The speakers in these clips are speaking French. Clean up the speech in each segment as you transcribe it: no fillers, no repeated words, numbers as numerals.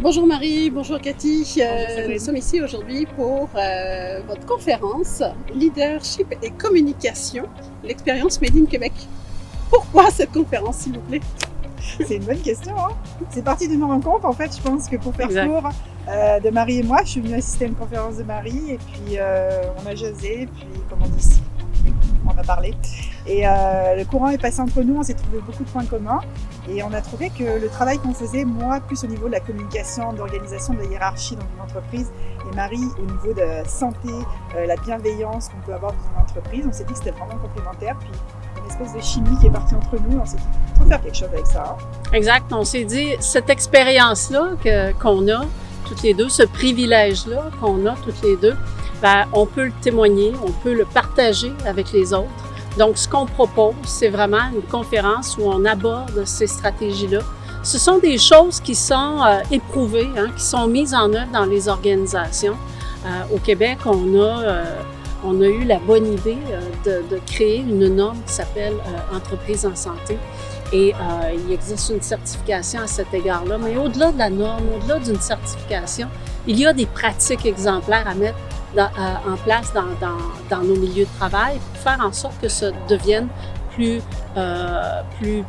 Bonjour Marie, bonjour Cathy. Bonjour, Nous sommes ici aujourd'hui pour votre conférence Leadership et Communication, l'expérience Made in Québec. Pourquoi cette conférence, s'il vous plaît? C'est une bonne question. Hein, c'est parti d'une rencontre. En fait, je pense que pour faire Exact. court, de Marie et moi, je suis venue assister à une conférence de Marie et puis on a jasé, puis comme on dit, on a parlé. Et le courant est passé entre nous, on s'est trouvé beaucoup de points communs et on a trouvé que le travail qu'on faisait, moi, plus au niveau de la communication, d'organisation, de la hiérarchie dans une entreprise, et Marie au niveau de la santé, la bienveillance qu'on peut avoir dans une entreprise, on s'est dit que c'était vraiment complémentaire. Puis une espèce de chimie qui est partie entre nous, on s'est dit qu'il faut faire quelque chose avec ça. Exact. On s'est dit, cette expérience-là qu'on a toutes les deux, ce privilège-là qu'on a toutes les deux, ben, on peut le témoigner, on peut le partager avec les autres. Donc, ce qu'on propose, c'est vraiment une conférence où on aborde ces stratégies-là. Ce sont des choses qui sont éprouvées, qui sont mises en œuvre dans les organisations. Au Québec, on a eu la bonne idée de créer une norme qui s'appelle Entreprise en santé. Et il existe une certification à cet égard-là. Mais au-delà de la norme, au-delà d'une certification, il y a des pratiques exemplaires à mettre en place dans nos milieux de travail pour faire en sorte que ça devienne plus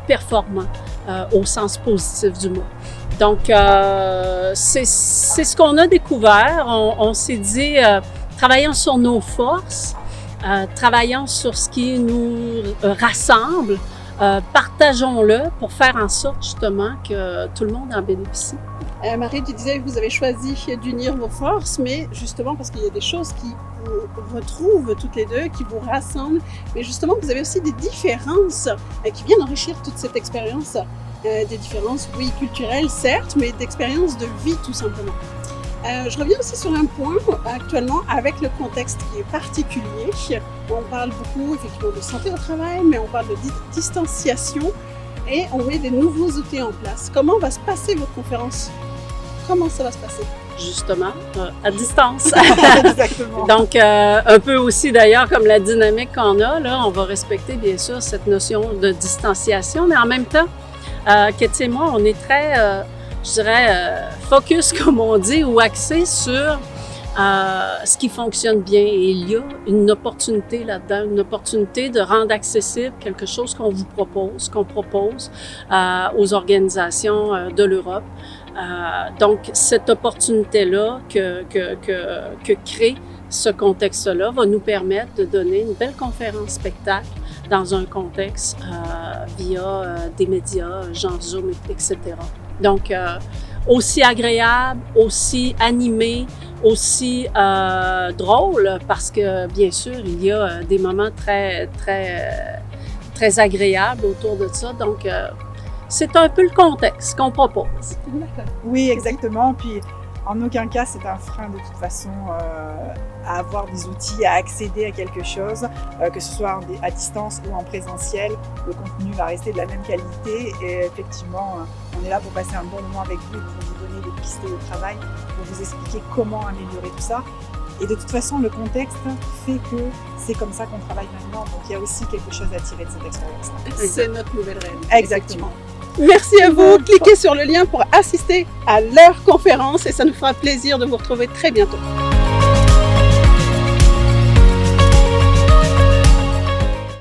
performant au sens positif du mot. Donc, c'est ce qu'on a découvert. On s'est dit, travaillons sur nos forces, travaillons sur ce qui nous rassemble, partageons-le pour faire en sorte justement que tout le monde en bénéficie. Marie, tu disais que vous avez choisi d'unir vos forces, mais justement parce qu'il y a des choses qui vous retrouvent toutes les deux, qui vous rassemblent, mais justement vous avez aussi des différences qui viennent enrichir toute cette expérience. Des différences, oui, culturelles, certes, mais d'expériences de vie tout simplement. Je reviens aussi sur un point actuellement avec le contexte qui est particulier. On parle beaucoup effectivement de santé au travail, mais on parle de distanciation et on met des nouveaux outils en place. Comment va se passer votre conférence? Comment ça va se passer? Justement, à distance. Exactement. Donc, un peu aussi d'ailleurs comme la dynamique qu'on a, là, on va respecter bien sûr cette notion de distanciation, mais en même temps, Cathy et moi, on est très, je dirais, focus comme on dit, ou axé sur ce qui fonctionne bien. Et il y a une opportunité là-dedans, une opportunité de rendre accessible quelque chose qu'on vous propose, qu'on propose aux organisations de l'Europe. Donc, cette opportunité-là que crée ce contexte-là va nous permettre de donner une belle conférence spectacle dans un contexte via des médias, genre Zoom, etc. Donc, aussi agréable, aussi animé, aussi drôle, parce que, bien sûr, il y a des moments très agréables autour de ça. Donc, c'est un peu le contexte qu'on propose. Oui, exactement. Puis, en aucun cas, c'est un frein de toute façon à avoir des outils, à accéder à quelque chose, que ce soit à distance ou en présentiel. Le contenu va rester de la même qualité et effectivement, on est là pour passer un bon moment avec vous et pour vous donner des pistes de travail, pour vous expliquer comment améliorer tout ça. Et de toute façon, le contexte fait que c'est comme ça qu'on travaille maintenant. Donc, il y a aussi quelque chose à tirer de cette expérience-là. C'est notre nouvelle réalité. Exactement. Merci à vous. Cliquez sur le lien pour assister à leur conférence et ça nous fera plaisir de vous retrouver très bientôt.